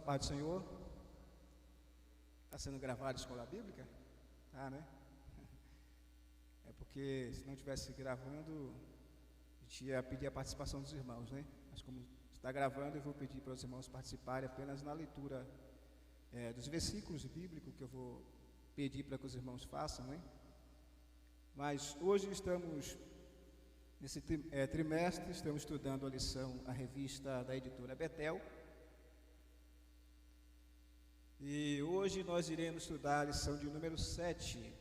paz do Senhor. Está sendo gravado a escola bíblica? Tá, né? É porque se não estivesse gravando, a gente ia pedir a participação dos irmãos, né? Mas como está gravando, eu vou pedir para os irmãos participarem apenas na leitura dos versículos bíblicos que eu vou pedir para que os irmãos façam, né? Mas hoje estamos, nesse trimestre, estamos estudando a lição, a revista da editora Betel. E hoje nós iremos estudar a lição de número 7.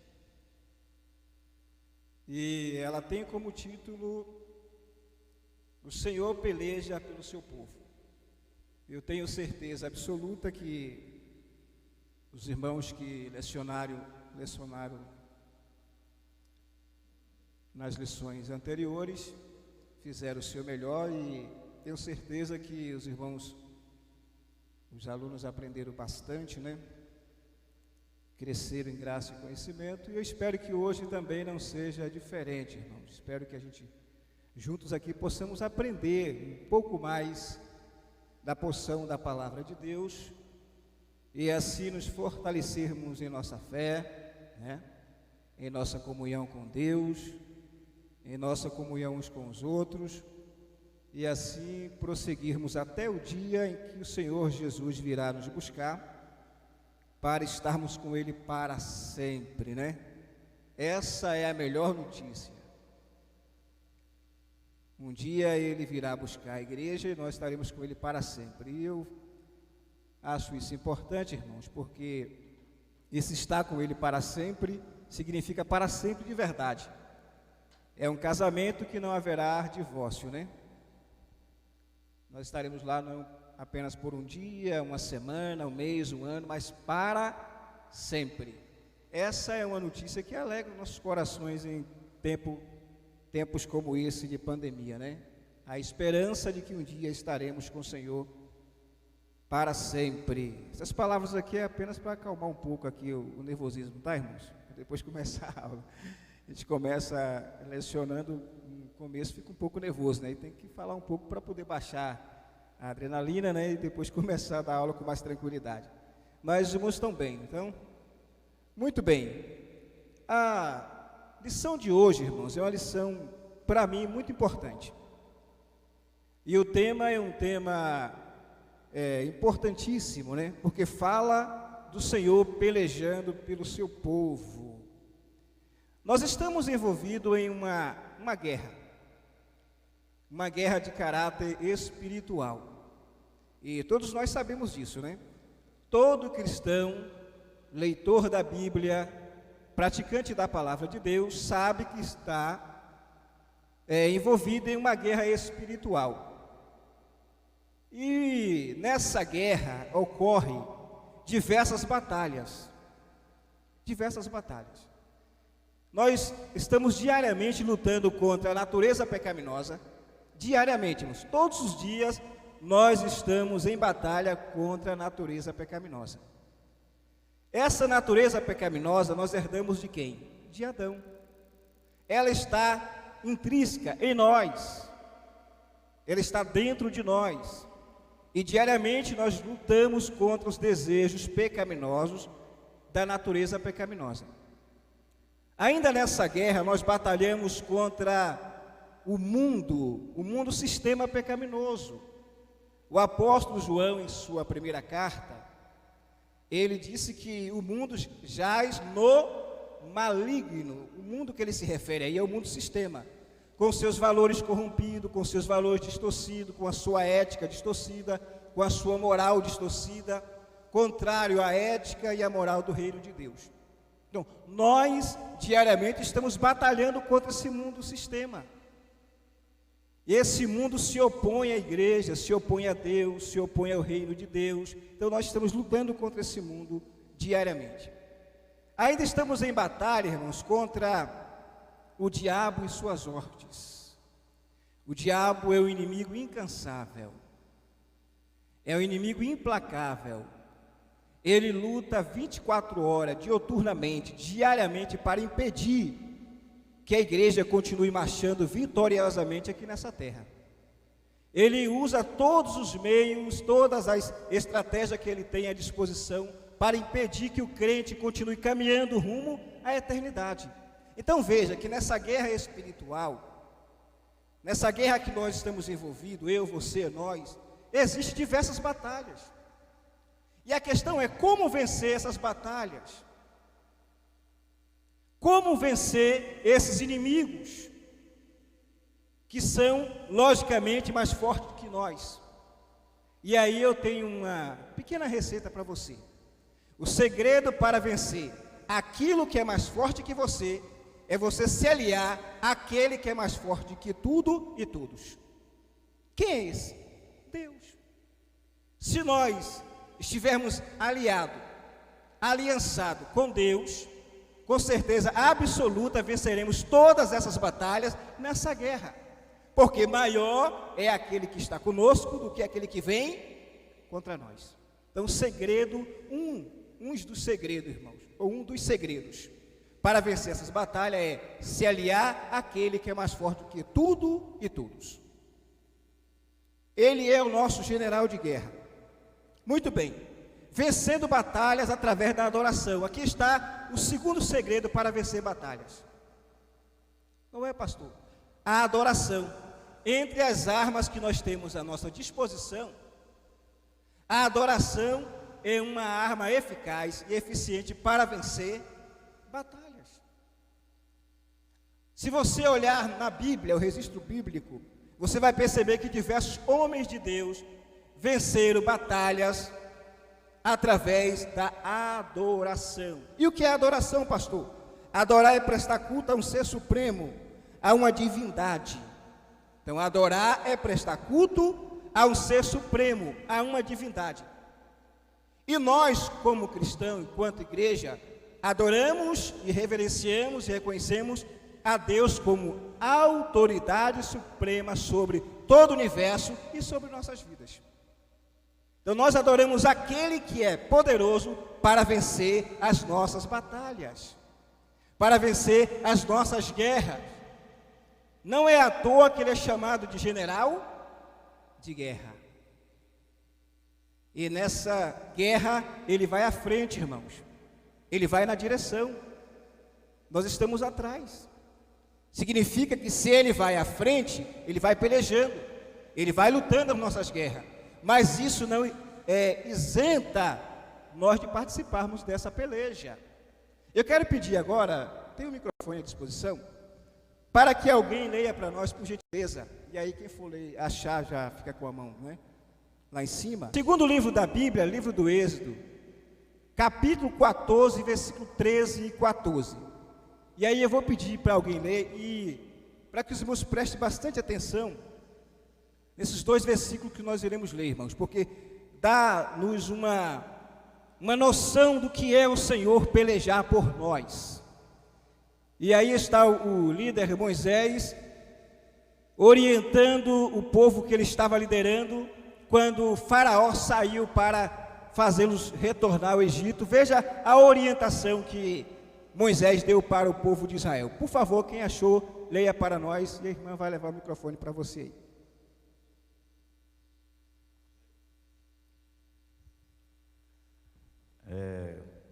E ela tem como título: O Senhor peleja pelo seu povo. Eu tenho certeza absoluta que os irmãos que lecionaram nas lições anteriores fizeram o seu melhor, e tenho certeza que os alunos aprenderam bastante, né? Cresceram em graça e conhecimento, e eu espero que hoje também não seja diferente, irmãos. Espero que a gente, juntos aqui, possamos aprender um pouco mais da porção da palavra de Deus, e assim nos fortalecermos em nossa fé, né? Em nossa comunhão com Deus, em nossa comunhão uns com os outros, e assim prosseguirmos até o dia em que o Senhor Jesus virá nos buscar, para estarmos com Ele para sempre, né? Essa é a melhor notícia. Um dia Ele virá buscar a igreja e nós estaremos com Ele para sempre. E eu acho isso importante, irmãos, porque esse estar com Ele para sempre significa para sempre de verdade. É um casamento que não haverá divórcio, né? Nós estaremos lá não apenas por um dia, uma semana, um mês, um ano, mas para sempre. Essa é uma notícia que alegra nossos corações em tempos como esse de pandemia, né? A esperança de que um dia estaremos com o Senhor para sempre. Essas palavras aqui é apenas para acalmar um pouco aqui o nervosismo, tá, irmãos? Depois começar a aula. A gente começa lecionando, no começo fica um pouco nervoso, né? E tem que falar um pouco para poder baixar a adrenalina, né? E depois começar a dar aula com mais tranquilidade. Mas os irmãos estão bem, então? Muito bem. A lição de hoje, irmãos, é uma lição, para mim, muito importante. E o tema é um tema importantíssimo, né? Porque fala do Senhor pelejando pelo seu povo. Nós estamos envolvidos em uma guerra de caráter espiritual, e todos nós sabemos disso, né? Todo cristão, leitor da Bíblia, praticante da palavra de Deus, sabe que está envolvido em uma guerra espiritual, e nessa guerra ocorrem diversas batalhas. Nós estamos diariamente lutando contra a natureza pecaminosa. Diariamente, irmãos, todos os dias nós estamos em batalha contra a natureza pecaminosa. Essa natureza pecaminosa nós herdamos de quem? De Adão. Ela está intrínseca em nós, ela está dentro de nós, e diariamente nós lutamos contra os desejos pecaminosos da natureza pecaminosa. Ainda nessa guerra nós batalhamos contra o mundo sistema pecaminoso. O apóstolo João, em sua primeira carta, ele disse que o mundo jaz no maligno. O mundo que ele se refere aí é o mundo sistema, com seus valores corrompidos, com seus valores distorcidos, com a sua ética distorcida, com a sua moral distorcida, contrário à ética e à moral do reino de Deus. Então, nós diariamente estamos batalhando contra esse mundo sistema. Esse mundo se opõe à igreja, se opõe a Deus, se opõe ao reino de Deus. Então nós estamos lutando contra esse mundo diariamente. Ainda estamos em batalha, irmãos, contra o diabo e suas hortes. O diabo é o inimigo incansável, é o inimigo implacável. Ele luta 24 horas, dioturnamente, diariamente, para impedir que a igreja continue marchando vitoriosamente aqui nessa terra. ele usa todos os meios, todas as estratégias que ele tem à disposição para impedir que o crente continue caminhando rumo à eternidade. Então veja que nessa guerra espiritual, nessa guerra que nós estamos envolvidos, eu, você, nós, existem diversas batalhas. E a questão é como vencer essas batalhas. Como vencer esses inimigos, que são, logicamente, mais fortes que nós. E aí eu tenho uma pequena receita para você. O segredo para vencer aquilo que é mais forte que você, é você se aliar àquele que é mais forte que tudo e todos. Quem é esse? Deus. Se nós estivermos aliançados com Deus, com certeza absoluta venceremos todas essas batalhas nessa guerra. Porque maior é aquele que está conosco do que aquele que vem contra nós. Então, o segredo, um dos segredos, irmãos, ou um dos segredos para vencer essas batalhas é se aliar àquele que é mais forte do que tudo e todos. Ele é o nosso general de guerra. Muito bem, vencendo batalhas através da adoração. Aqui está o segundo segredo para vencer batalhas. Não é, pastor? A adoração. Entre as armas que nós temos à nossa disposição, a adoração é uma arma eficaz e eficiente para vencer batalhas. Se você olhar na Bíblia, o registro bíblico, você vai perceber que diversos homens de Deus venceram batalhas através da adoração. E o que é adoração, pastor? Adorar é prestar culto a um ser supremo, a uma divindade. Então, adorar é prestar culto a um ser supremo, a uma divindade. E nós, como cristãos, enquanto igreja, adoramos e reverenciamos e reconhecemos a Deus como autoridade suprema sobre todo o universo e sobre nossas vidas. Então nós adoramos aquele que é poderoso para vencer as nossas batalhas, para vencer as nossas guerras. Não é à toa que ele é chamado de general de guerra. E nessa guerra ele vai à frente, irmãos. Ele vai na direção. Nós estamos atrás. Significa que se ele vai à frente, ele vai pelejando, ele vai lutando as nossas guerras. Mas isso não isenta nós de participarmos dessa peleja. Eu quero pedir agora, tem um microfone à disposição, para que alguém leia para nós, por gentileza. E aí quem for ler, achar já fica com a mão, não é? Lá em cima. Segundo livro da Bíblia, livro do Êxodo, capítulo 14, versículo 13 e 14. E aí eu vou pedir para alguém ler, e para que os irmãos prestem bastante atenção nesses dois versículos que nós iremos ler, irmãos, porque dá-nos uma noção do que é o Senhor pelejar por nós. E aí está o líder Moisés orientando o povo que ele estava liderando, quando o faraó saiu para fazê-los retornar ao Egito. Veja a orientação que Moisés deu para o povo de Israel. Por favor, quem achou, leia para nós, e a irmã vai levar o microfone para você aí.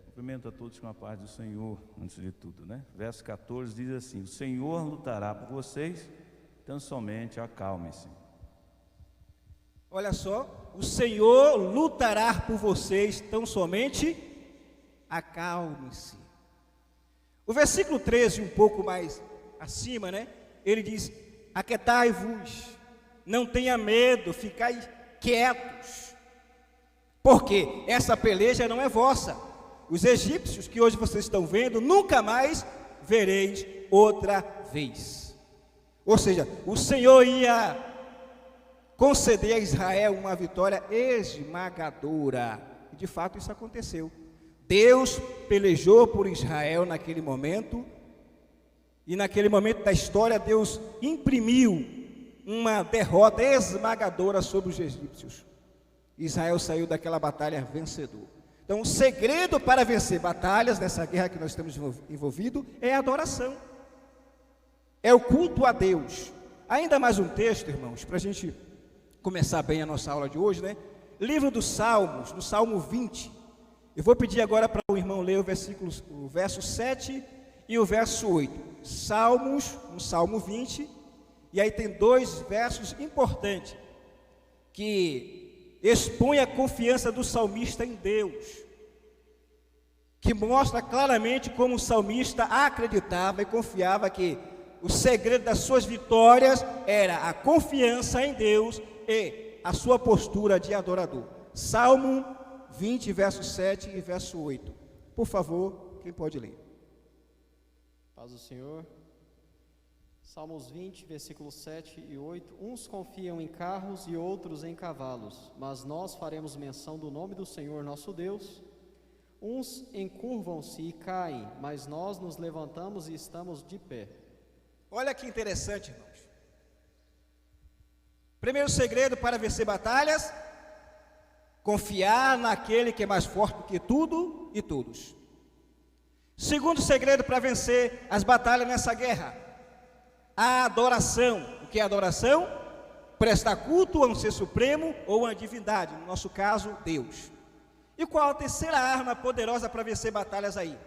Cumprimento a todos com a paz do Senhor, antes de tudo, né? Verso 14 diz assim: o Senhor lutará por vocês, tão somente acalmem-se. Olha só, o Senhor lutará por vocês, tão somente acalme-se. O versículo 13, um pouco mais acima, né? Ele diz: aquietai-vos, não tenha medo, ficai quietos, porque essa peleja não é vossa. Os egípcios que hoje vocês estão vendo, nunca mais vereis outra vez. Ou seja, o Senhor ia conceder a Israel uma vitória esmagadora. E de fato isso aconteceu. Deus pelejou por Israel naquele momento, e naquele momento da história Deus imprimiu uma derrota esmagadora sobre os egípcios. Israel saiu daquela batalha vencedor. Então o segredo para vencer batalhas nessa guerra que nós estamos envolvidos é a adoração, é o culto a Deus. Ainda mais um texto, irmãos, para a gente começar bem a nossa aula de hoje, né? Livro dos Salmos, no Salmo 20. Eu vou pedir agora para o irmão ler o verso 7 e o verso 8. Salmos, no Salmo 20, e aí tem dois versos importantes que expõem a confiança do salmista em Deus, que mostra claramente como o salmista acreditava e confiava que o segredo das suas vitórias era a confiança em Deus e a sua postura de adorador. Salmo 20, verso 7 e verso 8. Por favor, quem pode ler? Paz do Senhor. Salmos 20, versículos 7 e 8. Uns confiam em carros e outros em cavalos, mas nós faremos menção do nome do Senhor nosso Deus. Uns encurvam-se e caem, mas nós nos levantamos e estamos de pé. Olha que interessante, irmãos. Primeiro segredo para vencer batalhas: confiar naquele que é mais forte do que tudo e todos. Segundo segredo para vencer as batalhas nessa guerra: a adoração. O que é adoração? Prestar culto a um ser supremo ou a uma divindade, no nosso caso, Deus. E qual a terceira arma poderosa para vencer batalhas aí?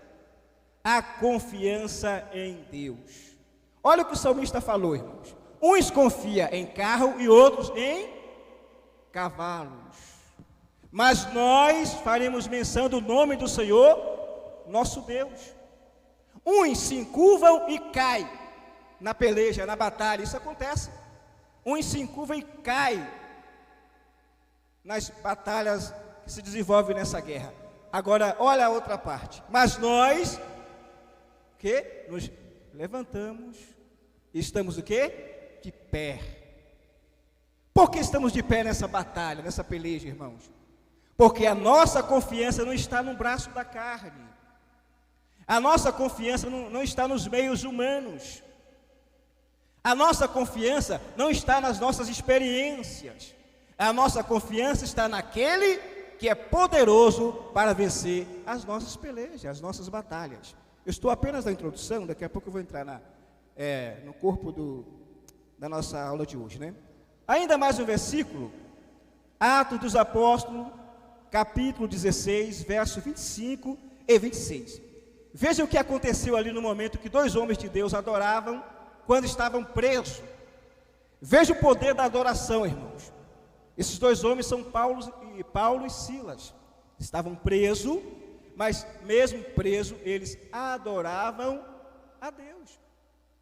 A confiança em Deus. Olha o que o salmista falou, irmãos. Uns confiam em carro e outros em cavalos. Mas nós faremos menção do nome do Senhor, nosso Deus. Uns se encurvam e caem na peleja, na batalha. Isso acontece. Uns se encurvam e caem nas batalhas que se desenvolvem nessa guerra. Agora, olha a outra parte. Mas nós, que nos levantamos, estamos o quê? De pé. Por que estamos de pé nessa batalha, nessa peleja, irmãos? Porque a nossa confiança não está no braço da carne. A nossa confiança não está nos meios humanos. A nossa confiança não está nas nossas experiências. A nossa confiança está naquele que é poderoso para vencer as nossas pelejas, as nossas batalhas. Eu estou apenas na introdução, daqui a pouco eu vou entrar no corpo da nossa aula de hoje, né? Ainda mais um versículo, Atos dos Apóstolos, capítulo 16, verso 25 e 26. Veja o que aconteceu ali no momento que dois homens de Deus adoravam quando estavam presos. Veja o poder da adoração, irmãos. Esses dois homens são Paulo e Silas. Estavam presos, mas mesmo presos, eles adoravam a Deus.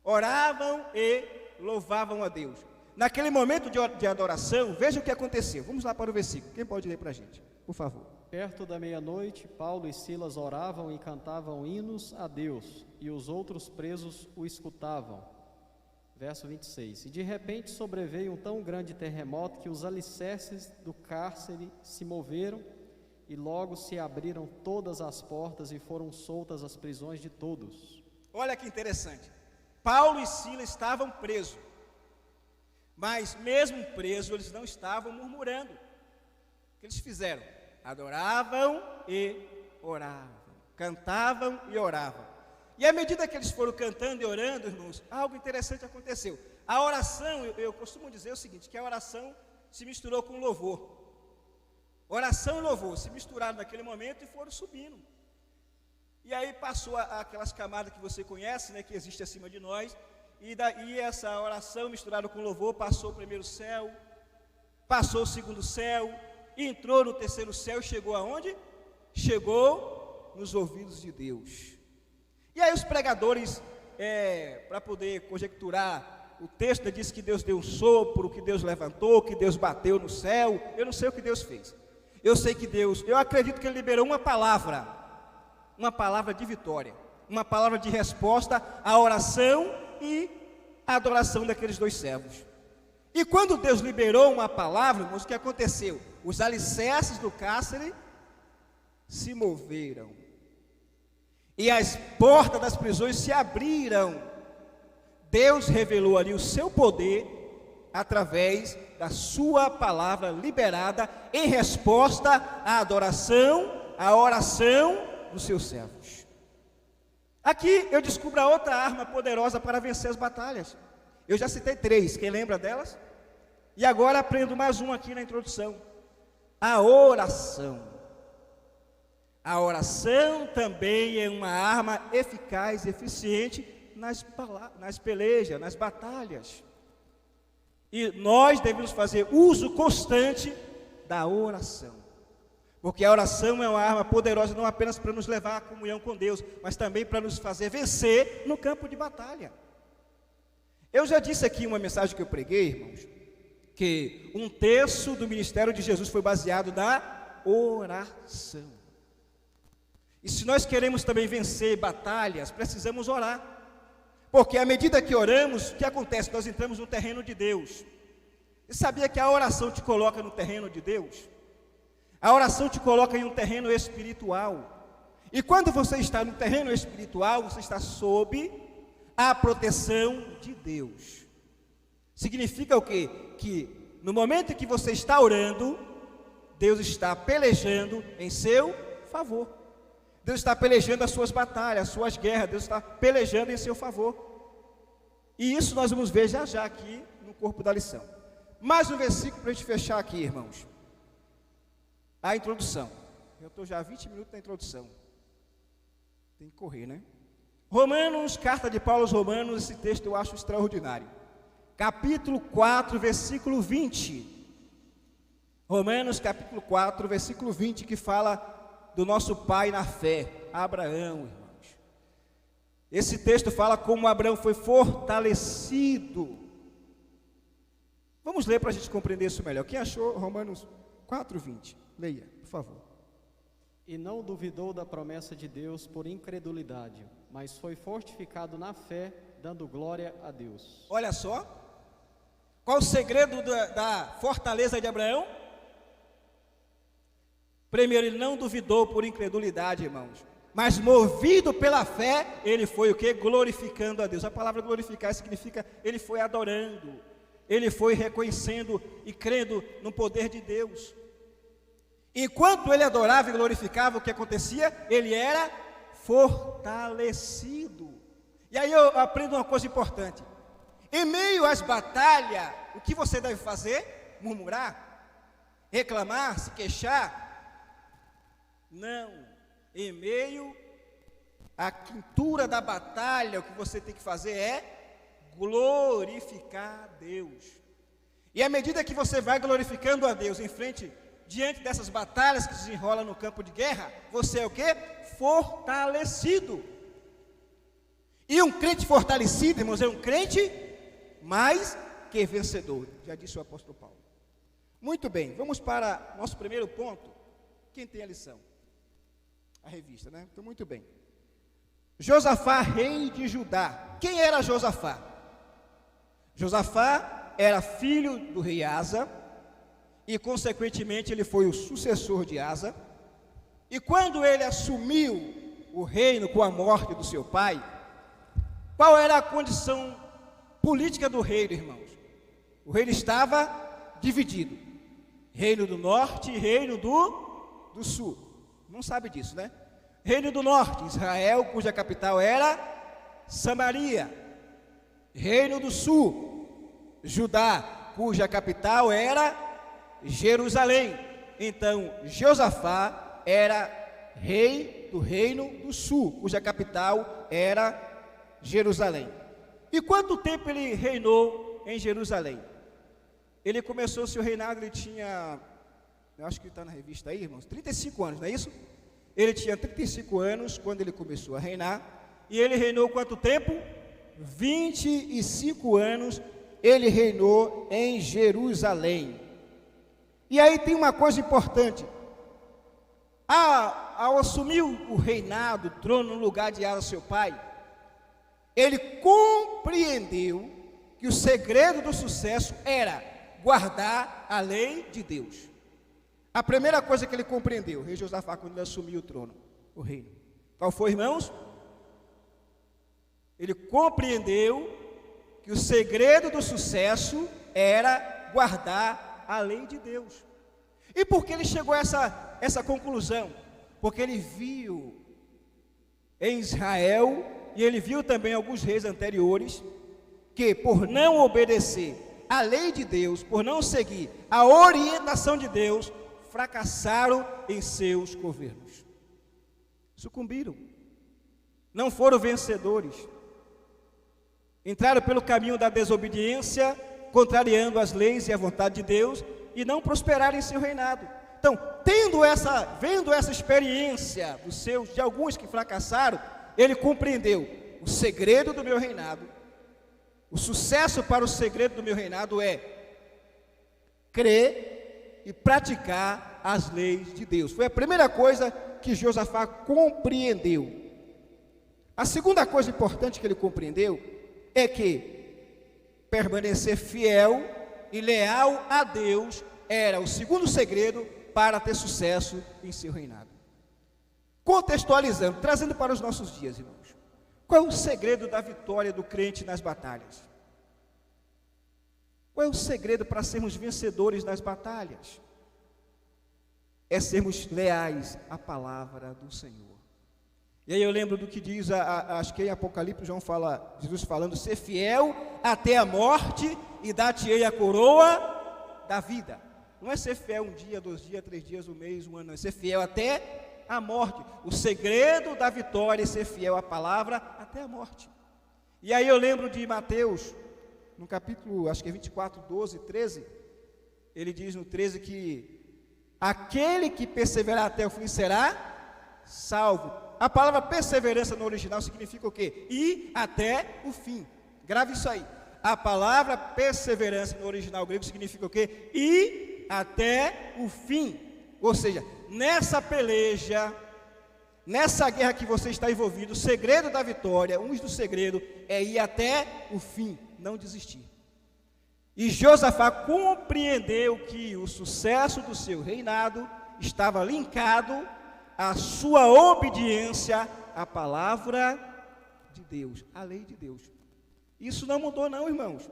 Oravam e louvavam a Deus. Naquele momento de adoração, veja o que aconteceu. Vamos lá para o versículo. Quem pode ler para a gente, por favor? Perto da meia-noite, Paulo e Silas oravam e cantavam hinos a Deus, e os outros presos o escutavam. Verso 26. E de repente sobreveio um tão grande terremoto que os alicerces do cárcere se moveram, e logo se abriram todas as portas e foram soltas as prisões de todos. Olha que interessante. Paulo e Silas estavam presos, mas mesmo presos eles não estavam murmurando. O que eles fizeram? Adoravam e oravam, cantavam e oravam. E à medida que eles foram cantando e orando, irmãos, algo interessante aconteceu. A oração, eu costumo dizer o seguinte, que a oração se misturou com louvor. Oração e louvor se misturaram naquele momento e foram subindo. E aí passou aquelas camadas que você conhece, né, que existe acima de nós, e daí essa oração misturada com louvor passou o primeiro céu, passou o segundo céu, entrou no terceiro céu e chegou aonde? Chegou nos ouvidos de Deus. E aí os pregadores, para poder conjecturar, o texto diz que Deus deu um sopro, que Deus levantou, que Deus bateu no céu. Eu não sei o que Deus fez. Eu sei que eu acredito que Ele liberou uma palavra de vitória, uma palavra de resposta à oração e à adoração daqueles dois servos. E quando Deus liberou uma palavra, irmãos, o que aconteceu? Os alicerces do cárcere se moveram. E as portas das prisões se abriram. Deus revelou ali o seu poder através da sua palavra liberada em resposta à adoração, à oração dos seus servos. Aqui eu descubro a outra arma poderosa para vencer as batalhas. Eu já citei três, quem lembra delas? E agora aprendo mais um aqui na introdução. A oração. A oração também é uma arma eficaz e eficiente nas pelejas, nas batalhas. E nós devemos fazer uso constante da oração. Porque a oração é uma arma poderosa não apenas para nos levar à comunhão com Deus, mas também para nos fazer vencer no campo de batalha. Eu já disse aqui em uma mensagem que eu preguei, irmãos, que 1/3 do ministério de Jesus foi baseado na oração. E se nós queremos também vencer batalhas, precisamos orar. Porque à medida que oramos, o que acontece? Nós entramos no terreno de Deus. E sabia que a oração te coloca no terreno de Deus? A oração te coloca em um terreno espiritual. E quando você está no terreno espiritual, você está sob a proteção de Deus. Significa o quê? Que no momento em que você está orando, Deus está pelejando em seu favor. Deus está pelejando as suas batalhas, as suas guerras. Deus está pelejando em seu favor. E isso nós vamos ver já já aqui no corpo da lição. Mais um versículo para a gente fechar aqui, irmãos. A introdução. Eu estou já há 20 minutos na introdução. Tem que correr, né? Romanos, carta de Paulo aos Romanos, esse texto eu acho extraordinário. Capítulo 4, versículo 20. Romanos, capítulo 4, versículo 20, que fala do nosso pai na fé, Abraão, irmãos. Esse texto fala como Abraão foi fortalecido. Vamos ler para a gente compreender isso melhor. Quem achou Romanos 4, 20? Leia, por favor. E não duvidou da promessa de Deus por incredulidade, mas foi fortificado na fé, dando glória a Deus. Olha só, qual o segredo da fortaleza de Abraão? Primeiro, ele não duvidou por incredulidade, irmãos, mas movido pela fé, ele foi o quê? Glorificando a Deus. A palavra glorificar significa, ele foi adorando, ele foi reconhecendo e crendo no poder de Deus. Enquanto ele adorava e glorificava, o que acontecia? Ele era fortalecido. E aí eu aprendo uma coisa importante. Em meio às batalhas, o que você deve fazer? Murmurar? Reclamar? Se queixar? Não. Em meio à quintura da batalha, o que você tem que fazer é glorificar a Deus. E à medida que você vai glorificando a Deus diante dessas batalhas que se desenrolam no campo de guerra, você é o quê? Fortalecido. E um crente fortalecido, irmãos, é um crente mais que vencedor, já disse o apóstolo Paulo. Muito bem, vamos para nosso primeiro ponto. Quem tem a lição? A revista, né? Então, muito bem. Josafá, rei de Judá. Quem era Josafá? Josafá era filho do rei Asa, e consequentemente ele foi o sucessor de Asa. E quando ele assumiu o reino com a morte do seu pai, qual era a condição política do reino, irmãos? O reino estava dividido: reino do norte e reino do sul. Não sabe disso, né? Reino do norte, Israel, cuja capital era Samaria. Reino do sul, Judá, cuja capital era Jerusalém. Então, Josafá era rei do reino do sul, cuja capital era Jerusalém. E quanto tempo ele reinou em Jerusalém? Ele começou seu reinado, ele tinha, eu acho que está na revista aí, irmãos, 35 anos, não é isso? Ele tinha 35 anos quando ele começou a reinar. E ele reinou quanto tempo? 25 anos ele reinou em Jerusalém. E aí tem uma coisa importante. Ao assumir o reinado, o trono no lugar de Asa, seu pai, ele compreendeu que o segredo do sucesso era guardar a lei de Deus. A primeira coisa que ele compreendeu, o rei Josafá, quando ele assumiu o trono, o reino. Qual foi, irmãos? Ele compreendeu que o segredo do sucesso era guardar a lei de Deus. E por que ele chegou a essa conclusão? Porque ele viu em Israel, e ele viu também alguns reis anteriores, que por não obedecer a lei de Deus, por não seguir a orientação de Deus, fracassaram em seus governos. Sucumbiram. Não foram vencedores. Entraram pelo caminho da desobediência, contrariando as leis e a vontade de Deus, e não prosperaram em seu reinado. Então, vendo essa experiência de alguns que fracassaram, ele compreendeu o segredo do meu reinado. O sucesso para o segredo do meu reinado é crer e praticar as leis de Deus. Foi a primeira coisa que Josafá compreendeu. A segunda coisa importante que ele compreendeu é que permanecer fiel e leal a Deus era o segundo segredo para ter sucesso em seu reinado. Contextualizando, trazendo para os nossos dias, irmãos. Qual é o segredo da vitória do crente nas batalhas? Qual é o segredo para sermos vencedores nas batalhas? É sermos leais à palavra do Senhor. E aí eu lembro do que diz, acho que em Apocalipse, Jesus falando, ser fiel até a morte e dar-te-ei a coroa da vida. Não é ser fiel um dia, 2 dias, 3 dias, um mês, um ano, não. É ser fiel até a morte. O segredo da vitória é ser fiel à palavra até a morte. E aí eu lembro de Mateus, no capítulo, acho que é 24, 12, 13, ele diz no 13 que aquele que perseverar até o fim será salvo. A palavra perseverança no original significa o quê? Ir até o fim. Grave isso aí. A palavra perseverança no original grego significa o quê? Ir até o fim. Ou seja, nessa peleja, nessa guerra que você está envolvido, o segredo da vitória, um dos segredos é ir até o fim, não desistir. E Josafá compreendeu que o sucesso do seu reinado estava linkado à sua obediência à palavra de Deus, à lei de Deus. Isso não mudou não, irmãos.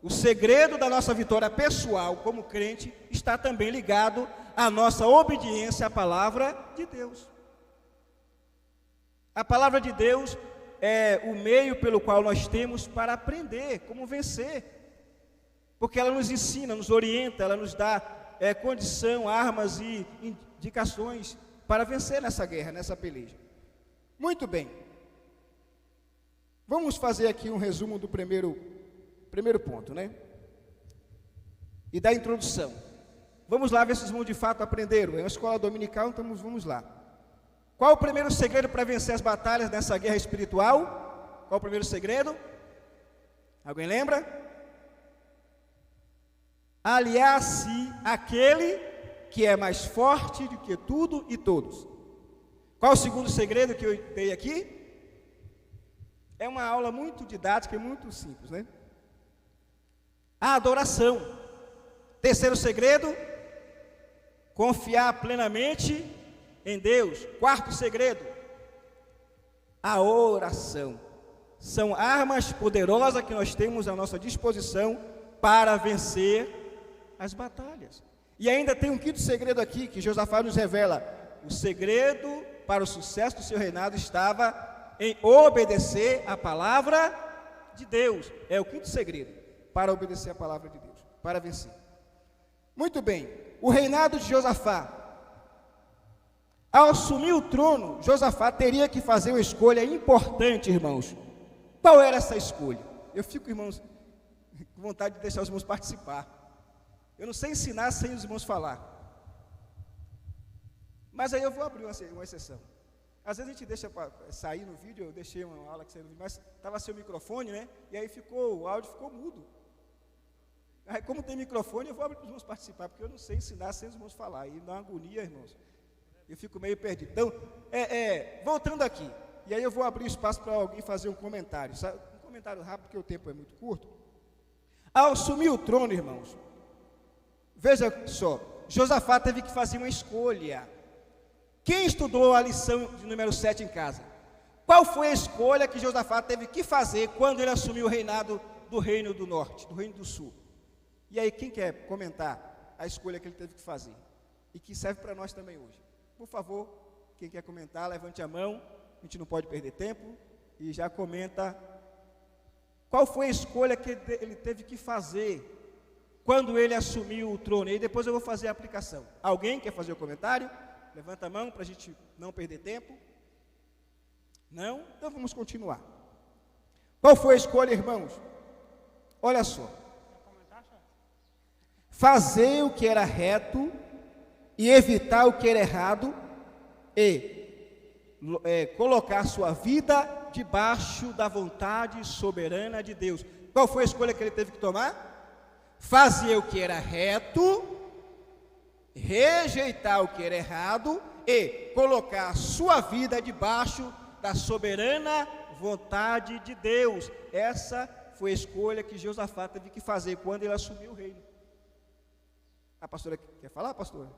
O segredo da nossa vitória pessoal como crente está também ligado à nossa obediência à palavra de Deus. A palavra de Deus é o meio pelo qual nós temos para aprender como vencer. Porque ela nos ensina, nos orienta, ela nos dá condição, armas e indicações para vencer nessa guerra, nessa peleja. Muito bem. Vamos fazer aqui um resumo do primeiro ponto, né? E da introdução. Vamos lá ver se os irmãos de fato aprenderam. É uma escola dominical, então vamos lá. Qual o primeiro segredo para vencer as batalhas nessa guerra espiritual? Qual o primeiro segredo? Alguém lembra? Aliar-se àquele que é mais forte do que tudo e todos. Qual o segundo segredo que eu dei aqui? É uma aula muito didática e muito simples, né? A adoração. Terceiro segredo, confiar plenamente em Deus. Quarto segredo, a oração. São armas poderosas que nós temos à nossa disposição para vencer as batalhas. E ainda tem um quinto segredo aqui que Josafá nos revela. O segredo para o sucesso do seu reinado estava em obedecer a palavra de Deus. É o quinto segredo para obedecer a palavra de Deus, para vencer. Muito bem, o reinado de Josafá. Ao assumir o trono, Josafá teria que fazer uma escolha importante, irmãos. Qual era essa escolha? Eu fico, irmãos, com vontade de deixar os irmãos participar. Eu não sei ensinar sem os irmãos falar. Mas aí eu vou abrir uma exceção. Às vezes a gente deixa sair no vídeo, eu deixei uma aula que saiu no vídeo, mas estava sem o microfone, né? E aí o áudio ficou mudo. Aí como tem microfone, eu vou abrir para os irmãos participar, porque eu não sei ensinar sem os irmãos falar. E dá uma agonia, irmãos. Eu fico meio perdido. Então, voltando aqui, e aí eu vou abrir espaço para alguém fazer um comentário. Sabe? Um comentário rápido, porque o tempo é muito curto. Ao assumir o trono, irmãos, veja só, Josafá teve que fazer uma escolha. Quem estudou a lição de número 7 em casa? Qual foi a escolha que Josafá teve que fazer quando ele assumiu o reinado do reino do norte, do reino do sul? E aí, quem quer comentar a escolha que ele teve que fazer? E que serve para nós também hoje. Por favor, quem quer comentar, levante a mão, a gente não pode perder tempo, e já comenta qual foi a escolha que ele teve que fazer quando ele assumiu o trono. E depois eu vou fazer a aplicação. Alguém quer fazer o comentário? Levanta a mão para a gente não perder tempo. Não? Então vamos continuar. Qual foi a escolha, irmãos? Olha só. Fazer o que era reto e evitar o que era errado e colocar sua vida debaixo da vontade soberana de Deus. Qual foi a escolha que ele teve que tomar? Fazer o que era reto, rejeitar o que era errado e colocar sua vida debaixo da soberana vontade de Deus. Essa foi a escolha que Josafá teve que fazer quando ele assumiu o reino. A pastora quer falar, pastora?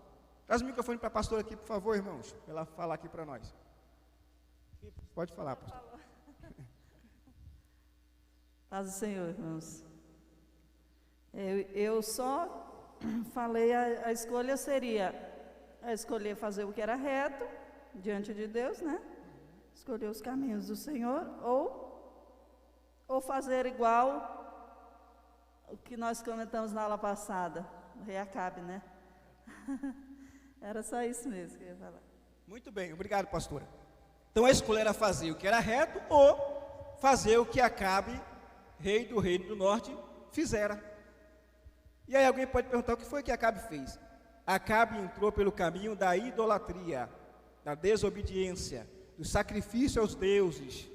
Traz o microfone para a pastora aqui, por favor, irmãos, para ela falar aqui para nós. Pode falar, pastor. Paz do Senhor, irmãos. Eu só falei, a escolha seria escolher fazer o que era reto diante de Deus, né? Escolher os caminhos do Senhor, ou fazer igual o que nós comentamos na aula passada, o rei Acabe, né? Era só isso mesmo que eu ia falar. Muito bem, obrigado, pastora. Então a escolha era fazer o que era reto ou fazer o que Acabe, rei do reino do norte, fizera. E aí alguém pode perguntar, o que foi que Acabe fez? Acabe entrou pelo caminho da idolatria, da desobediência, do sacrifício aos deuses.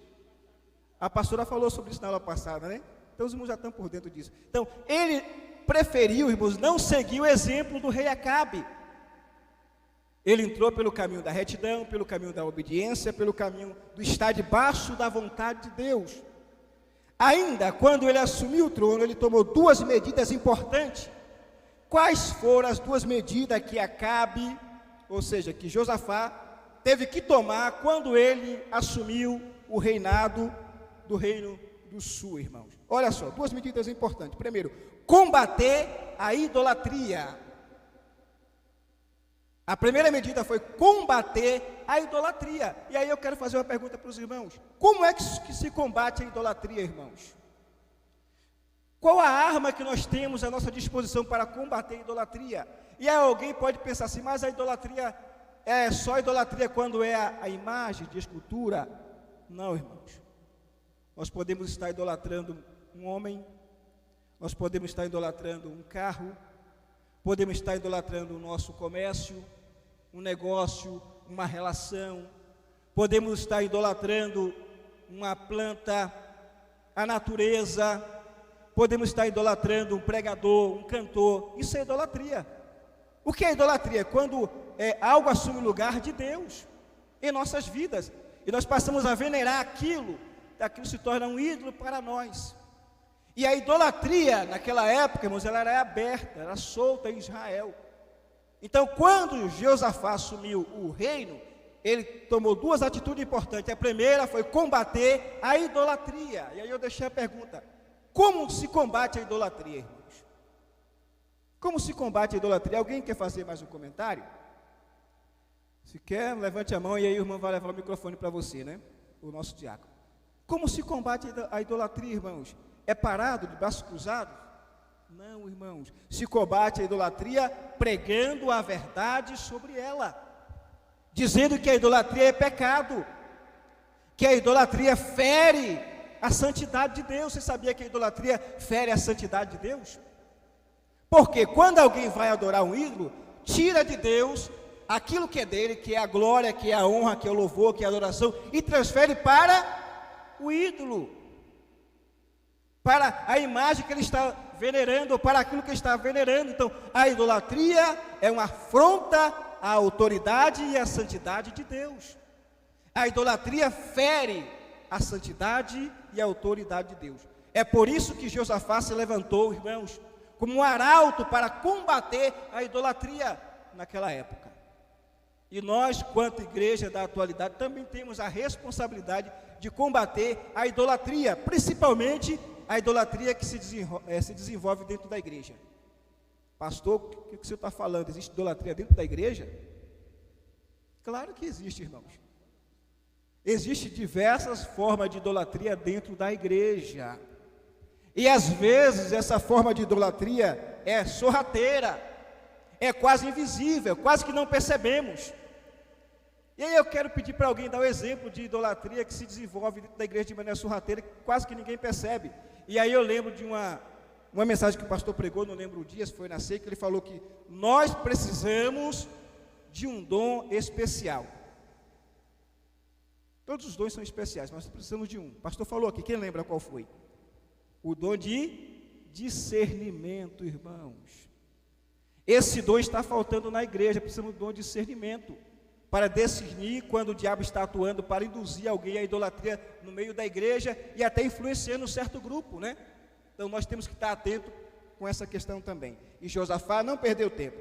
A pastora falou sobre isso na aula passada, né? Então os irmãos já estão por dentro disso. Então, ele preferiu, irmãos, não seguir o exemplo do rei Acabe. Ele entrou pelo caminho da retidão, pelo caminho da obediência, pelo caminho do estar debaixo da vontade de Deus. Ainda quando ele assumiu o trono, ele tomou duas medidas importantes. Quais foram as duas medidas que Acabe, ou seja, que Josafá, teve que tomar quando ele assumiu o reinado do reino do sul, irmãos? Olha só, duas medidas importantes. Primeiro, combater a idolatria. A primeira medida foi combater a idolatria. E aí eu quero fazer uma pergunta para os irmãos. Como é que se combate a idolatria, irmãos? Qual a arma que nós temos à nossa disposição para combater a idolatria? E aí alguém pode pensar assim, mas a idolatria é só idolatria quando é a imagem de escultura? Não, irmãos. Nós podemos estar idolatrando um homem, nós podemos estar idolatrando um carro, podemos estar idolatrando o nosso comércio, um negócio, uma relação, podemos estar idolatrando uma planta, a natureza, podemos estar idolatrando um pregador, um cantor. Isso é idolatria. O que é idolatria? Quando algo assume o lugar de Deus em nossas vidas, e nós passamos a venerar aquilo se torna um ídolo para nós. E a idolatria, naquela época, irmãos, ela era aberta, era solta em Israel. Então, quando Josafá assumiu o reino, ele tomou duas atitudes importantes. A primeira foi combater a idolatria. E aí eu deixei a pergunta, como se combate a idolatria, irmãos? Como se combate a idolatria? Alguém quer fazer mais um comentário? Se quer, levante a mão e aí o irmão vai levar o microfone para você, né? O nosso diácono. Como se combate a idolatria, irmãos? É parado, de braços cruzados? Não, irmãos. Se combate a idolatria pregando a verdade sobre ela, dizendo que a idolatria é pecado, que a idolatria fere a santidade de Deus. Você sabia que a idolatria fere a santidade de Deus? Porque quando alguém vai adorar um ídolo, tira de Deus aquilo que é dele, que é a glória, que é a honra, que é o louvor, que é a adoração, e transfere para o ídolo, para a imagem que ele está venerando, ou para aquilo que ele está venerando. Então, a idolatria é uma afronta à autoridade e à santidade de Deus. A idolatria fere a santidade e a autoridade de Deus. É por isso que Josafá se levantou, irmãos, como um arauto para combater a idolatria naquela época. E nós, quanto igreja da atualidade, também temos a responsabilidade de combater a idolatria, principalmente a idolatria que se desenvolve dentro da igreja. Pastor, o que o senhor está falando? Existe idolatria dentro da igreja? Claro que existe, irmãos. Existem diversas formas de idolatria dentro da igreja. E às vezes essa forma de idolatria é sorrateira, é quase invisível, quase que não percebemos. E aí eu quero pedir para alguém dar o exemplo de idolatria que se desenvolve dentro da igreja de maneira sorrateira, que quase que ninguém percebe. E aí eu lembro de uma mensagem que o pastor pregou, não lembro o dia, se foi na ceia, que ele falou que nós precisamos de um dom especial. Todos os dons são especiais, mas precisamos de um. O pastor falou aqui, quem lembra qual foi? O dom de discernimento, irmãos. Esse dom está faltando na igreja, precisamos do dom de discernimento, para discernir quando o diabo está atuando para induzir alguém à idolatria no meio da igreja e até influenciando um certo grupo, né? Então nós temos que estar atentos com essa questão também. E Josafá não perdeu tempo.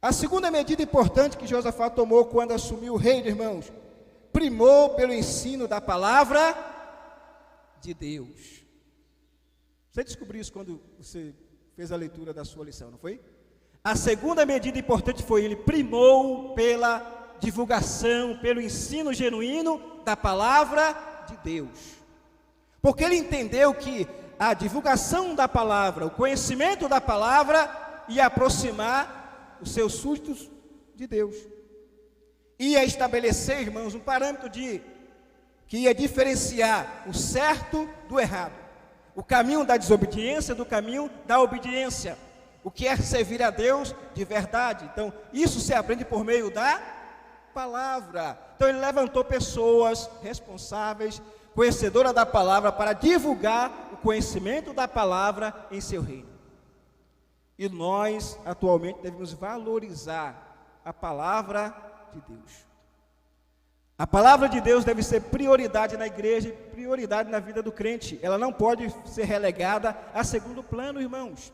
A segunda medida importante que Josafá tomou quando assumiu o reino, irmãos, primou pelo ensino da palavra de Deus. Você descobriu isso quando você fez a leitura da sua lição, não foi? A segunda medida importante foi ele primou pela divulgação, pelo ensino genuíno da palavra de Deus. Porque ele entendeu que a divulgação da palavra, o conhecimento da palavra ia aproximar os seus súditos de Deus. Ia estabelecer, irmãos, um parâmetro que ia diferenciar o certo do errado, o caminho da desobediência do caminho da obediência, o que é servir a Deus de verdade. Então, isso se aprende por meio da palavra. Então, ele levantou pessoas responsáveis, conhecedoras da palavra, para divulgar o conhecimento da palavra em seu reino. E nós, atualmente, devemos valorizar a palavra de Deus. A palavra de Deus deve ser prioridade na igreja e prioridade na vida do crente. Ela não pode ser relegada a segundo plano, irmãos.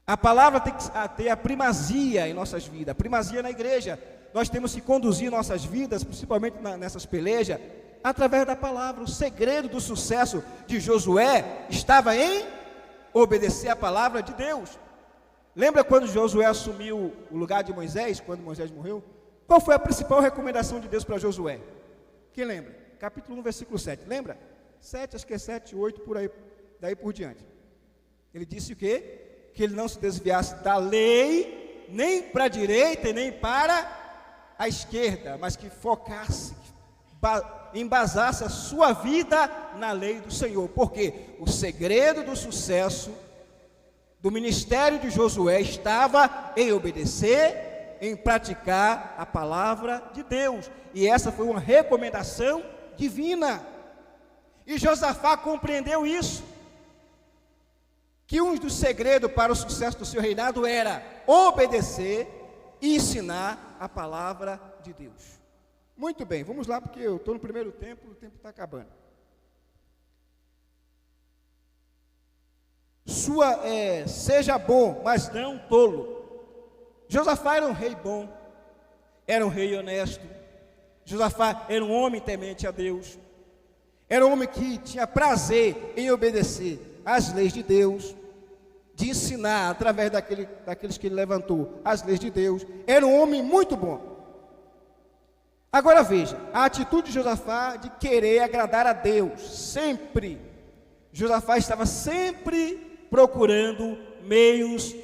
A palavra tem que ter a primazia em nossas vidas, a primazia na igreja. Nós temos que conduzir nossas vidas, principalmente nessas pelejas, através da palavra. O segredo do sucesso de Josué estava em obedecer a palavra de Deus. Lembra quando Josué assumiu o lugar de Moisés, quando Moisés morreu? Qual foi a principal recomendação de Deus para Josué? Quem lembra? Capítulo 1, versículo 7. Lembra? 7, acho que é 7, 8, por aí, daí por diante. Ele disse o quê? Que ele não se desviasse da lei, nem para a direita e nem para a esquerda, mas que focasse, embasasse a sua vida na lei do Senhor. Porque o segredo do sucesso do ministério de Josué estava em obedecer, em praticar a palavra de Deus. E essa foi uma recomendação divina. E Josafá compreendeu isso, que um dos segredos para o sucesso do seu reinado era obedecer e ensinar a palavra de Deus. Muito bem, vamos lá, porque eu estou no primeiro tempo, o tempo está acabando. Seja bom, mas não tolo. Josafá era um rei bom, era um rei honesto. Josafá era um homem temente a Deus, era um homem que tinha prazer em obedecer às leis de Deus, de ensinar através daqueles que ele levantou as leis de Deus. Era um homem muito bom. Agora veja, a atitude de Josafá de querer agradar a Deus, sempre. Josafá estava sempre procurando meios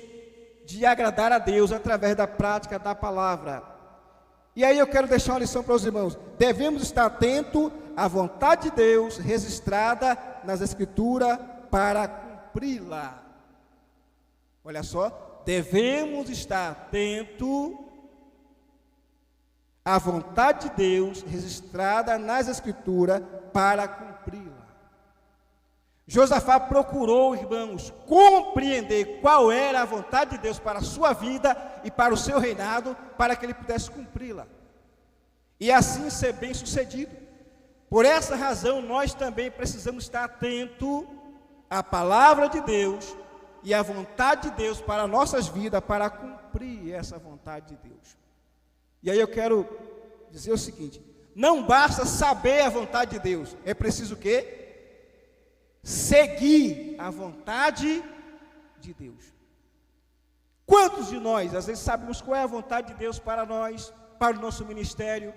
de agradar a Deus através da prática da palavra. E aí eu quero deixar uma lição para os irmãos. Devemos estar atentos à vontade de Deus registrada nas Escrituras para cumpri-la. Olha só, devemos estar atentos à vontade de Deus registrada nas Escrituras para cumpri-la. Josafá procurou, irmãos, compreender qual era a vontade de Deus para a sua vida e para o seu reinado, para que ele pudesse cumpri-la, e assim ser bem sucedido. Por essa razão, nós também precisamos estar atentos à palavra de Deus e à vontade de Deus para nossas vidas, para cumprir essa vontade de Deus. E aí eu quero dizer o seguinte: não basta saber a vontade de Deus, é preciso o quê? Seguir a vontade de Deus. Quantos de nós, às vezes, sabemos qual é a vontade de Deus para nós, para o nosso ministério,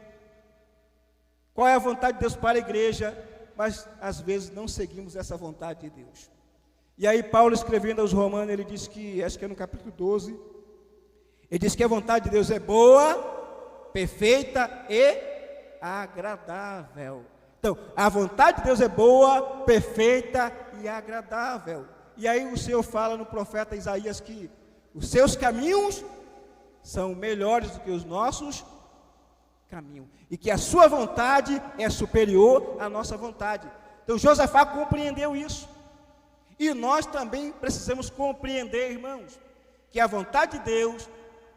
qual é a vontade de Deus para a igreja, mas às vezes não seguimos essa vontade de Deus. E aí Paulo, escrevendo aos Romanos, ele diz que, acho que é no capítulo 12, ele diz que a vontade de Deus é boa, perfeita e agradável. Então, a vontade de Deus é boa, perfeita e agradável. E aí o Senhor fala no profeta Isaías que os seus caminhos são melhores do que os nossos caminhos, e que a sua vontade é superior à nossa vontade. Então Josafá compreendeu isso, e nós também precisamos compreender, irmãos, que a vontade de Deus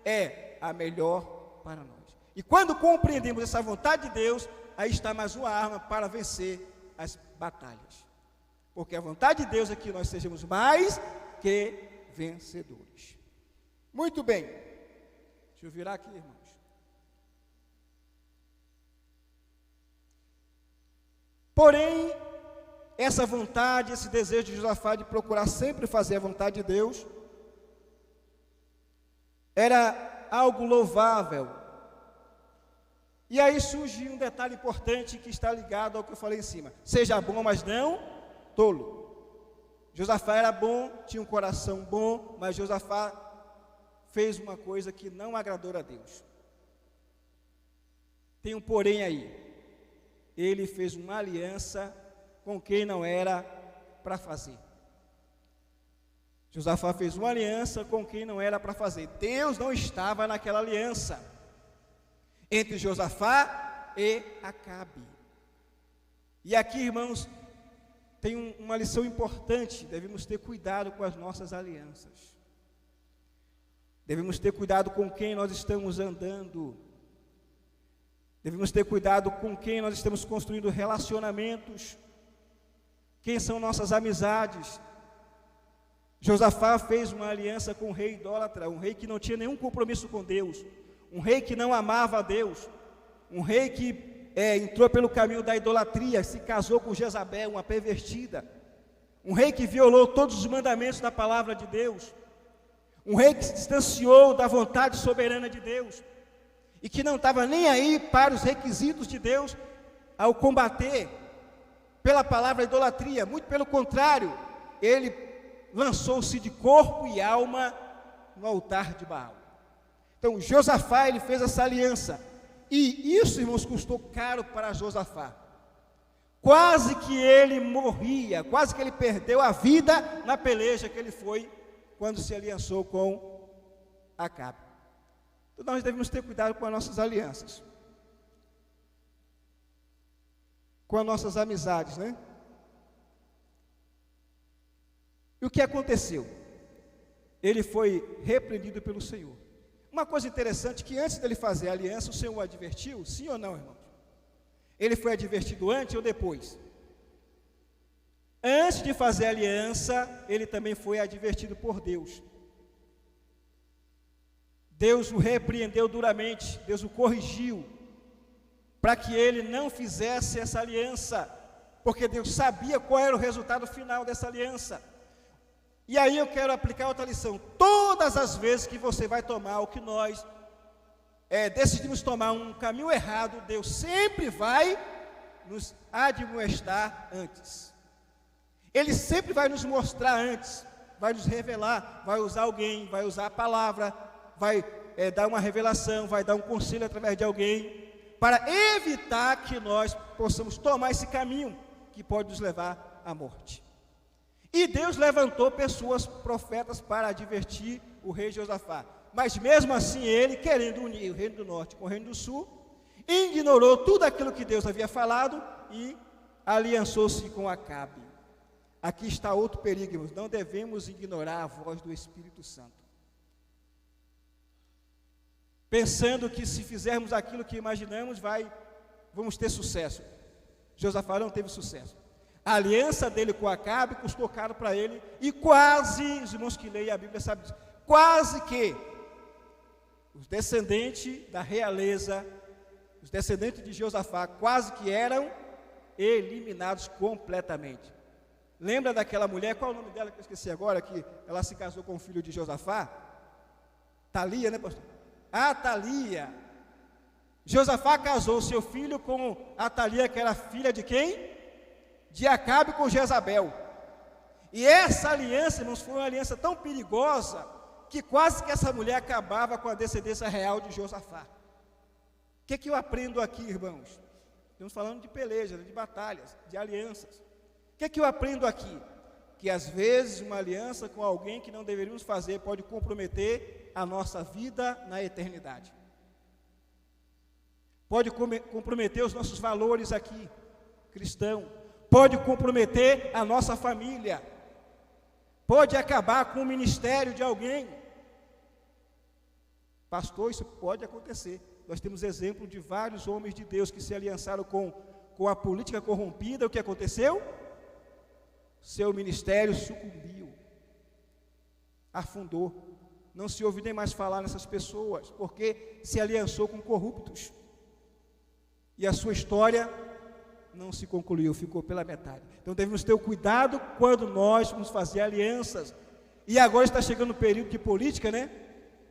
é a melhor para nós. E quando compreendemos essa vontade de Deus, aí está mais uma arma para vencer as batalhas, porque a vontade de Deus é que nós sejamos mais que vencedores. Muito bem, deixa eu virar aqui, irmãos. Porém, essa vontade, esse desejo de Josafá de procurar sempre fazer a vontade de Deus, era algo louvável. E aí surge um detalhe importante que está ligado ao que eu falei em cima: seja bom, mas não tolo. Josafá era bom, tinha um coração bom, mas Josafá fez uma coisa que não agradou a Deus. Tem um porém aí. Ele fez uma aliança com quem não era para fazer. Josafá fez uma aliança com quem não era para fazer. Deus não estava naquela aliança entre Josafá e Acabe. E aqui, irmãos, tem uma lição importante: devemos ter cuidado com as nossas alianças. Devemos ter cuidado com quem nós estamos andando. Devemos ter cuidado com quem nós estamos construindo relacionamentos. Quem são nossas amizades? Josafá fez uma aliança com um rei idólatra, um rei que não tinha nenhum compromisso com Deus, um rei que não amava a Deus, um rei que entrou pelo caminho da idolatria, se casou com Jezabel, uma pervertida, um rei que violou todos os mandamentos da palavra de Deus, um rei que se distanciou da vontade soberana de Deus, e que não estava nem aí para os requisitos de Deus ao combater pela palavra idolatria. Muito pelo contrário, ele lançou-se de corpo e alma no altar de Baal. Então Josafá, ele fez essa aliança, e isso, irmãos, custou caro para Josafá. Quase que ele morria, quase que ele perdeu a vida na peleja que ele foi quando se aliançou com Acabe. Então nós devemos ter cuidado com as nossas alianças, com as nossas amizades, né? E o que aconteceu? Ele foi repreendido pelo Senhor. Uma coisa interessante, que antes dele fazer a aliança, o Senhor o advertiu, sim ou não, irmãos? Ele foi advertido antes ou depois? Antes de fazer a aliança, ele também foi advertido por Deus. Deus o repreendeu duramente, Deus o corrigiu, para que ele não fizesse essa aliança, porque Deus sabia qual era o resultado final dessa aliança. E aí eu quero aplicar outra lição: todas as vezes que você vai tomar o que nós decidimos tomar um caminho errado, Deus sempre vai nos admoestar antes. Ele sempre vai nos mostrar antes, vai nos revelar, vai usar alguém, vai usar a palavra, vai dar uma revelação, vai dar um conselho através de alguém, para evitar que nós possamos tomar esse caminho que pode nos levar à morte. E Deus levantou pessoas, profetas, para advertir o rei Josafá. Mas mesmo assim ele, querendo unir o reino do norte com o reino do sul, ignorou tudo aquilo que Deus havia falado e aliançou-se com Acabe. Aqui está outro perigo, irmãos: não devemos ignorar a voz do Espírito Santo, pensando que se fizermos aquilo que imaginamos, vamos ter sucesso. Josafá não teve sucesso. A aliança dele com Acabe custou caro para ele, e quase, os irmãos que leem a Bíblia sabem disso, quase que os descendentes da realeza, os descendentes de Josafá, quase que eram eliminados completamente. Lembra daquela mulher, qual é o nome dela que eu esqueci agora, que ela se casou com o filho de Josafá? Talia, né, pastor? Atalia. Josafá casou seu filho com Atalia, que era filha de quem? De Acabe com Jezabel. E essa aliança, irmãos, foi uma aliança tão perigosa que quase que essa mulher acabava com a descendência real de Josafá. O que eu aprendo aqui, irmãos? Estamos falando de pelejas, de batalhas, de alianças. O que eu aprendo aqui? Que às vezes uma aliança com alguém que não deveríamos fazer pode comprometer a nossa vida na eternidade. Pode comprometer os nossos valores aqui, cristão. Pode comprometer a nossa família. Pode acabar com o ministério de alguém. Pastor, isso pode acontecer. Nós temos exemplo de vários homens de Deus que se aliançaram com a política corrompida. O que aconteceu? Seu ministério sucumbiu, afundou. Não se ouve nem mais falar nessas pessoas, porque se aliançou com corruptos. E a sua história não se concluiu, ficou pela metade. Então devemos ter o cuidado quando nós vamos fazer alianças. E agora está chegando o período de política, né?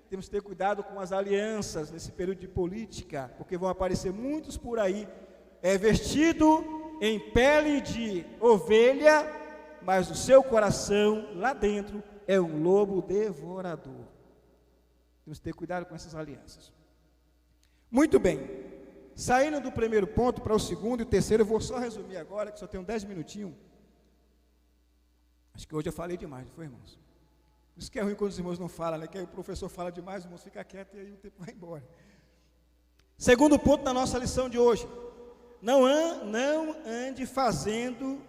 Temos que ter cuidado com as alianças nesse período de política, porque vão aparecer muitos por aí, vestido em pele de ovelha, mas o seu coração, lá dentro, é um lobo devorador. Temos que ter cuidado com essas alianças. Muito bem. Saindo do primeiro ponto para o segundo e o terceiro, eu vou só resumir agora, que só tenho 10 minutinhos. Acho que hoje eu falei demais, não foi, irmãos? Isso que é ruim quando os irmãos não falam, né? Que aí o professor fala demais, os irmãos ficam quietos e aí o tempo vai embora. Segundo ponto da nossa lição de hoje. Não ande fazendo,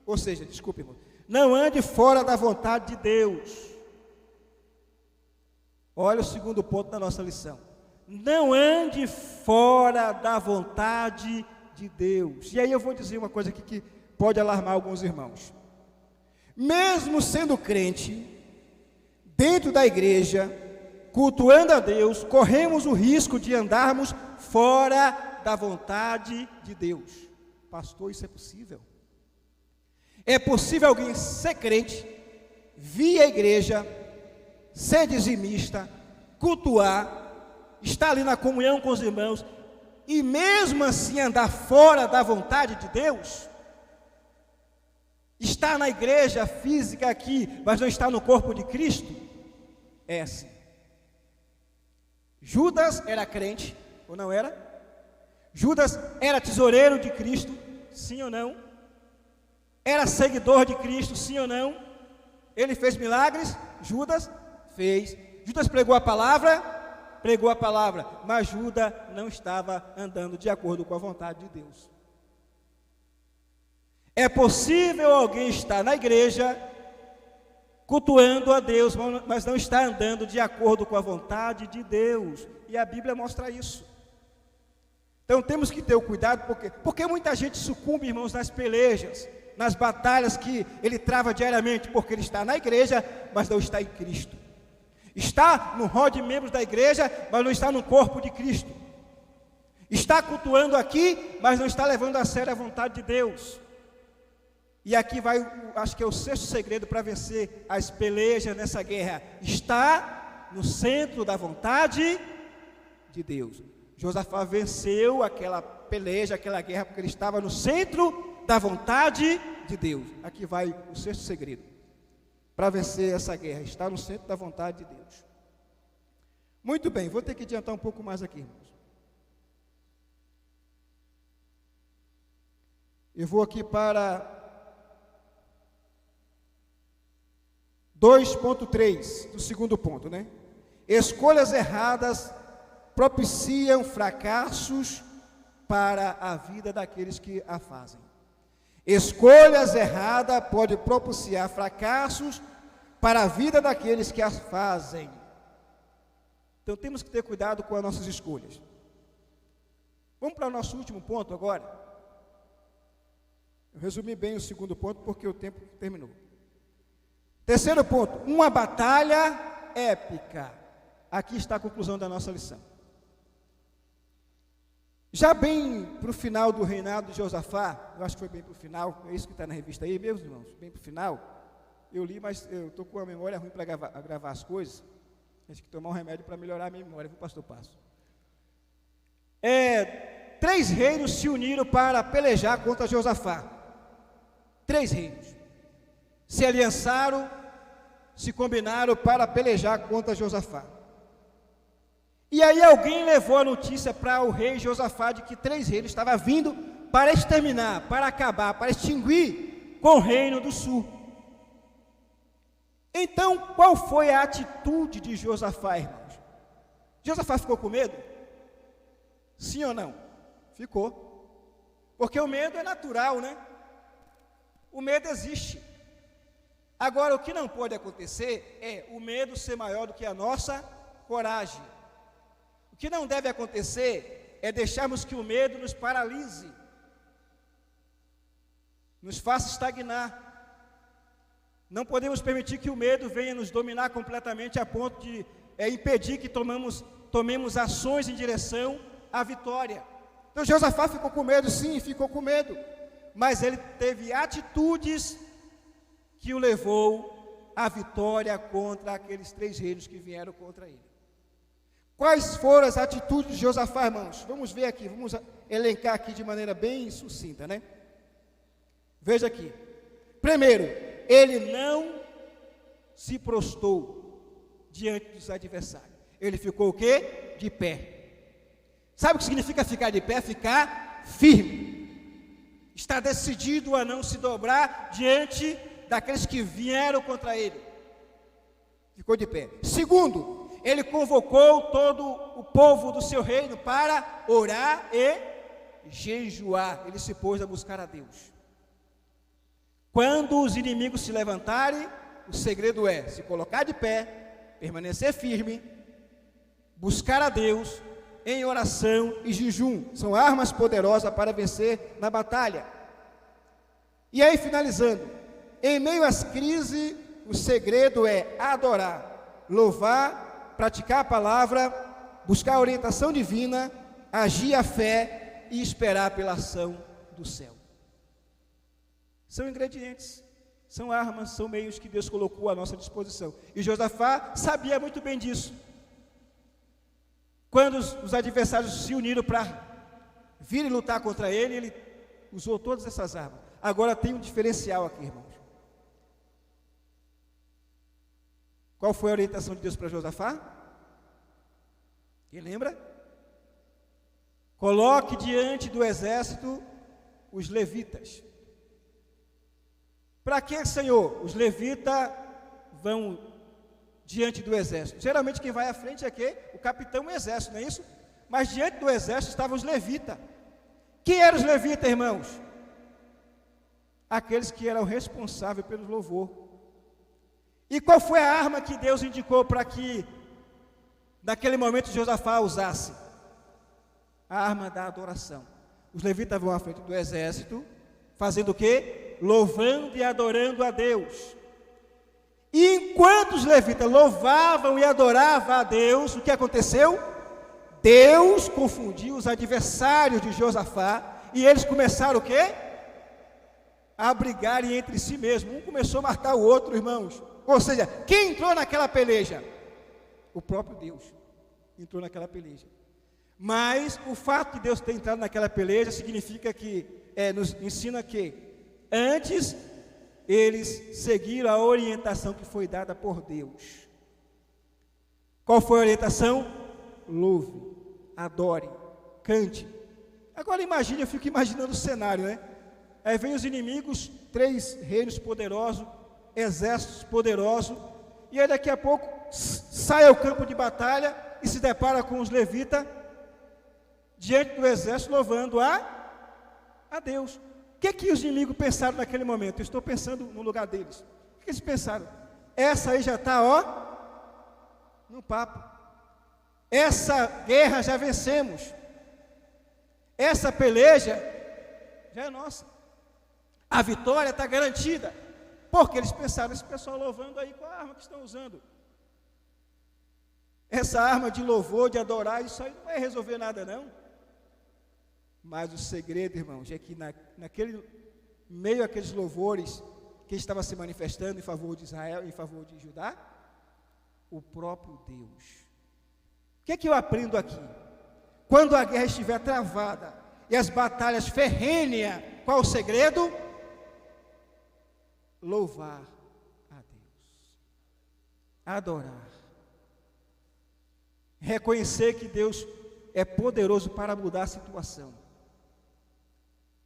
ou seja, desculpe, irmão, não ande fora da vontade de Deus. Olha o segundo ponto da nossa lição. Não ande fora da vontade de Deus. E aí eu vou dizer uma coisa aqui que pode alarmar alguns irmãos. Mesmo sendo crente, dentro da igreja, cultuando a Deus, corremos o risco de andarmos fora da vontade de Deus. Pastor, isso é possível? É possível alguém ser crente, vir à igreja, ser dizimista, cultuar, estar ali na comunhão com os irmãos, e mesmo assim andar fora da vontade de Deus? Estar na igreja física aqui, mas não estar no corpo de Cristo? É assim. Judas era crente, ou não era? Judas era tesoureiro de Cristo, sim ou não? Era seguidor de Cristo, sim ou não? Ele fez milagres? Judas fez. Judas pregou a palavra, mas Judas não estava andando de acordo com a vontade de Deus. É possível alguém estar na igreja, cultuando a Deus, mas não está andando de acordo com a vontade de Deus, e a Bíblia mostra isso. Então temos que ter o cuidado, porque muita gente sucumbe, irmãos, nas pelejas, nas batalhas que ele trava diariamente, porque ele está na igreja, mas não está em Cristo. Está no rol de membros da igreja, mas não está no corpo de Cristo. Está cultuando aqui, mas não está levando a sério a vontade de Deus. E aqui vai, acho que é o sexto segredo para vencer as pelejas nessa guerra. Está no centro da vontade de Deus. Josafá venceu aquela peleja, aquela guerra, porque ele estava no centro da vontade de Deus. Aqui vai o sexto segredo para vencer essa guerra, está no centro da vontade de Deus. Muito bem, vou ter que adiantar um pouco mais aqui, irmãos. Eu vou aqui para 2.3 do segundo ponto, né? Escolhas erradas propiciam fracassos para a vida daqueles que a fazem. Escolhas erradas podem propiciar fracassos para a vida daqueles que as fazem. Então temos que ter cuidado com as nossas escolhas. Vamos para o nosso último ponto agora. Eu resumi bem o segundo ponto porque o tempo terminou. Terceiro ponto, uma batalha épica. Aqui está a conclusão da nossa lição. Já bem para o final do reinado de Josafá, eu acho que foi bem para o final, é isso que está na revista aí, meus irmãos, bem para o final. Eu li, mas eu estou com a memória ruim para gravar as coisas. Acho que tomar um remédio para melhorar a minha memória, viu, pastor Passo? 3 reinos se uniram para pelejar contra Josafá. 3 reinos. se aliançaram, se combinaram para pelejar contra Josafá. E aí alguém levou a notícia para o rei Josafá de que 3 reis estavam vindo para exterminar, para acabar, para extinguir com o reino do sul. Então, qual foi a atitude de Josafá, irmãos? Josafá ficou com medo? Sim ou não? Ficou. Porque o medo é natural, né? O medo existe. Agora, o que não pode acontecer é o medo ser maior do que a nossa coragem. O que não deve acontecer é deixarmos que o medo nos paralise, nos faça estagnar. Não podemos permitir que o medo venha nos dominar completamente a ponto de impedir que tomemos ações em direção à vitória. Então Josafá ficou com medo, sim, ficou com medo, mas ele teve atitudes que o levou à vitória contra aqueles 3 reinos que vieram contra ele. Quais foram as atitudes de Josafá, irmãos? Vamos ver aqui, vamos elencar aqui de maneira bem sucinta, né? Veja aqui. Primeiro, ele não se prostrou diante dos adversários. Ele ficou o quê? De pé. Sabe o que significa ficar de pé? Ficar firme. Está decidido a não se dobrar diante daqueles que vieram contra ele. Ficou de pé. Segundo, ele convocou todo o povo do seu reino para orar e jejuar. Ele se pôs a buscar a Deus. Quando os inimigos se levantarem, o segredo é se colocar de pé, permanecer firme, buscar a Deus em oração e jejum. São armas poderosas para vencer na batalha. E aí, finalizando, em meio às crises, o segredo é adorar, louvar, praticar a palavra, buscar a orientação divina, agir a fé e esperar pela ação do céu. São ingredientes, são armas, são meios que Deus colocou à nossa disposição. E Josafá sabia muito bem disso. Quando os adversários se uniram para vir e lutar contra ele, ele usou todas essas armas. Agora tem um diferencial aqui, irmãos. Qual foi a orientação de Deus para Josafá? Quem lembra? Coloque diante do exército os levitas. Para que, Senhor? Os levitas vão diante do exército. Geralmente quem vai à frente é quê? O capitão do exército, não é isso? Mas diante do exército estavam os levitas. Quem eram os levitas, irmãos? Aqueles que eram responsáveis pelo louvor. E qual foi a arma que Deus indicou para que, naquele momento, Josafá usasse? A arma da adoração. Os levitas vão à frente do exército, fazendo o quê? Louvando e adorando a Deus. E enquanto os levitas louvavam e adoravam a Deus, o que aconteceu? Deus confundiu os adversários de Josafá, e eles começaram o quê? A brigarem entre si mesmos. Um começou a matar o outro, irmãos. Ou seja, quem entrou naquela peleja? O próprio Deus entrou naquela peleja. Mas o fato de Deus ter entrado naquela peleja significa que, nos ensina que antes eles seguiram a orientação que foi dada por Deus. Qual foi a orientação? Louve, adore, cante. Agora imagine, eu fico imaginando o cenário, né? Aí vem os inimigos, 3 reinos poderosos, exércitos poderosos, e aí daqui a pouco sai ao campo de batalha e se depara com os levitas diante do exército louvando a Deus. O que os inimigos pensaram naquele momento? Eu estou pensando no lugar deles. O que eles pensaram? Essa aí já está, no papo. Essa guerra já vencemos. Essa peleja já é nossa. A vitória está garantida. Porque eles pensaram, esse pessoal louvando aí, qual a arma que estão usando? Essa arma de louvor, de adorar, isso aí não vai resolver nada, não. Mas o segredo, irmãos, é que naquele meio àqueles louvores, quem estava se manifestando em favor de Israel, em favor de Judá? O próprio Deus. O que eu aprendo aqui? Quando a guerra estiver travada e as batalhas ferrenhas, qual o segredo? Louvar, Adorar. Reconhecer que Deus é poderoso para mudar a situação.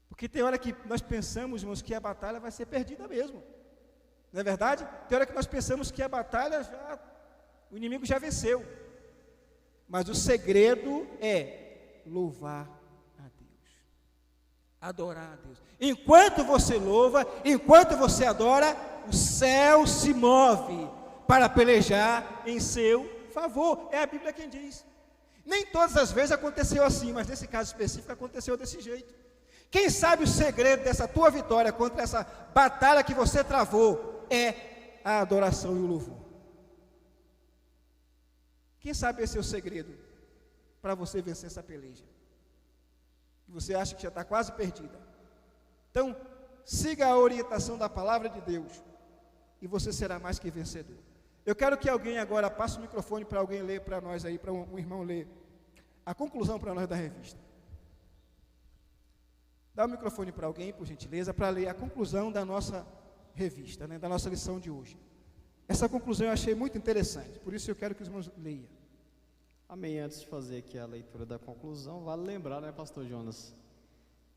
Porque tem hora que nós pensamos, irmãos, que a batalha vai ser perdida mesmo. Não é verdade? Tem hora que nós pensamos que a batalha o inimigo já venceu. Mas o segredo é louvar a Deus. Adorar a Deus. Enquanto você louva, enquanto você adora, o céu se move para pelejar em seu favor. É a Bíblia quem diz. Nem todas as vezes aconteceu assim, mas nesse caso específico aconteceu desse jeito. Quem sabe o segredo dessa tua vitória contra essa batalha que você travou é a adoração e o louvor. Quem sabe esse é o segredo para você vencer essa peleja? Você acha que já está quase perdida. Então, siga a orientação da palavra de Deus e você será mais que vencedor. Eu quero que alguém agora passe o microfone para alguém ler para nós aí, para um irmão ler a conclusão para nós da revista. Dá o microfone para alguém, por gentileza, para ler a conclusão da nossa revista, né, da nossa lição de hoje. Essa conclusão eu achei muito interessante, por isso eu quero que os irmãos leiam. Amém. Antes de fazer aqui a leitura da conclusão, vale lembrar, né, pastor Jonas?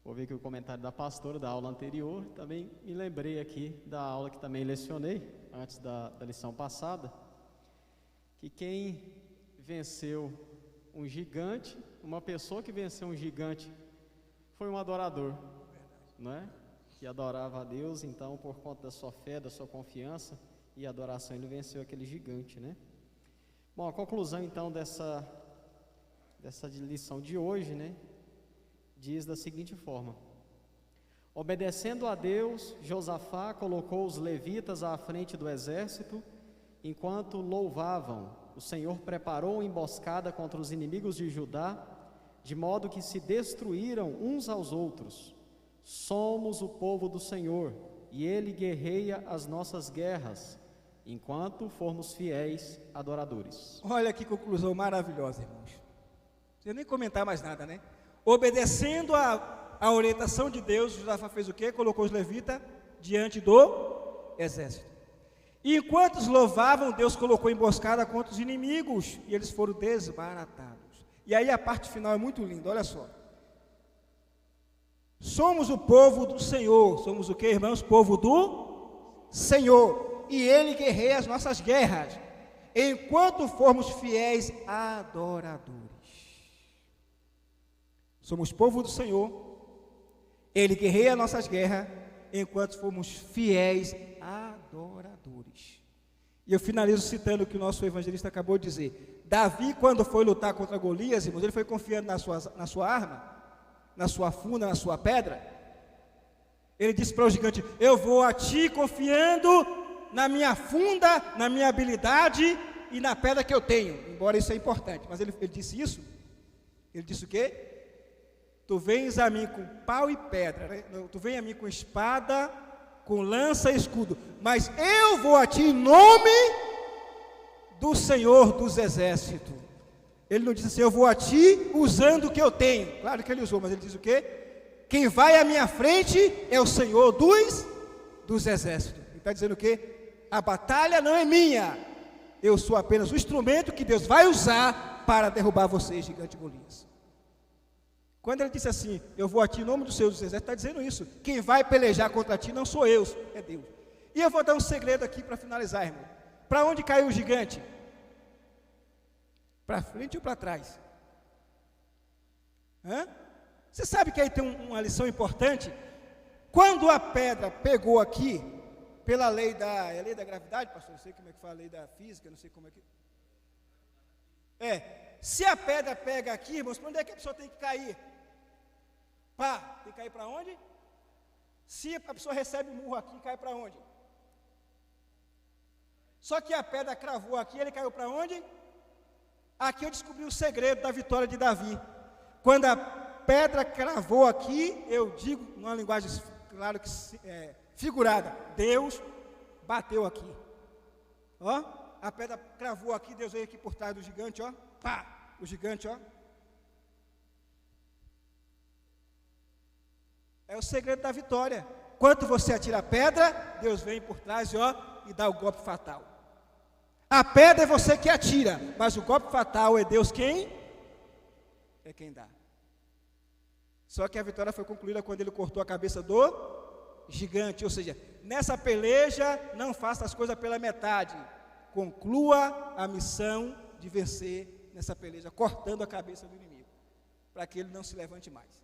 Vou ver aqui o comentário da pastora da aula anterior, também me lembrei aqui da aula que também lecionei, antes da lição passada, que quem venceu um gigante, uma pessoa que venceu um gigante, foi um adorador, não é? Que adorava a Deus, então, por conta da sua fé, da sua confiança e adoração, ele venceu aquele gigante, né? Bom, a conclusão, então, dessa lição de hoje, né? Diz da seguinte forma: obedecendo a Deus, Josafá colocou os levitas à frente do exército, enquanto louvavam. O Senhor preparou uma emboscada contra os inimigos de Judá, de modo que se destruíram uns aos outros. Somos o povo do Senhor, e Ele guerreia as nossas guerras, enquanto formos fiéis adoradores. Olha que conclusão maravilhosa, irmãos. Não precisa nem comentar mais nada, né? Obedecendo a orientação de Deus, Josafá fez o quê? Colocou os levitas diante do exército. E enquanto os louvavam, Deus colocou emboscada contra os inimigos, e eles foram desbaratados. E aí a parte final é muito linda, olha só. Somos o povo do Senhor. Somos o que, irmãos? Povo do Senhor. E Ele guerreia as nossas guerras, enquanto formos fiéis adoradores. Somos povo do Senhor, Ele guerreia nossas guerras, enquanto formos fiéis adoradores. E eu finalizo citando o que o nosso evangelista acabou de dizer. Davi, quando foi lutar contra Golias, irmãos, ele foi confiando na sua arma, na sua funda, na sua pedra. Ele disse para o gigante: eu vou a ti confiando na minha funda, na minha habilidade e na pedra que eu tenho. Embora isso é importante, mas ele disse isso. Ele disse o quê? Tu vens a mim com pau e pedra, né? Tu vens a mim com espada, com lança e escudo, mas eu vou a ti em nome do Senhor dos Exércitos. Ele não disse assim: eu vou a ti usando o que eu tenho. Claro que ele usou, mas ele diz o quê? Quem vai à minha frente é o Senhor dos Exércitos. Ele está dizendo o quê? A batalha não é minha, eu sou apenas o instrumento que Deus vai usar para derrubar você, gigante Golias. Quando ele disse assim: eu vou a ti em nome do Senhor dos Exércitos, está dizendo isso. Quem vai pelejar contra ti não sou eu, é Deus. E eu vou dar um segredo aqui para finalizar, irmão. Para onde caiu o gigante? Para frente ou para trás? Você sabe que aí tem uma lição importante? Quando a pedra pegou aqui, pela lei da gravidade, pastor, não sei como é que fala, a lei da física, não sei como é que... se a pedra pega aqui, irmãos, para onde é que a pessoa tem que cair? Tem que cair para onde? Se a pessoa recebe um murro aqui, cai para onde? Só que a pedra cravou aqui, ele caiu para onde? Aqui eu descobri o segredo da vitória de Davi. Quando a pedra cravou aqui, eu digo, numa linguagem, claro que figurada, Deus bateu aqui. Ó, a pedra cravou aqui, Deus veio aqui por trás do gigante, ó. O gigante, ó. É o segredo da vitória. Quando você atira a pedra, Deus vem por trás, ó, e dá o golpe fatal. A pedra é você que atira, mas o golpe fatal é Deus quem? É quem dá. Só que a vitória foi concluída quando ele cortou a cabeça do gigante. Ou seja, nessa peleja, não faça as coisas pela metade. Conclua a missão de vencer nessa peleja, cortando a cabeça do inimigo, para que ele não se levante mais.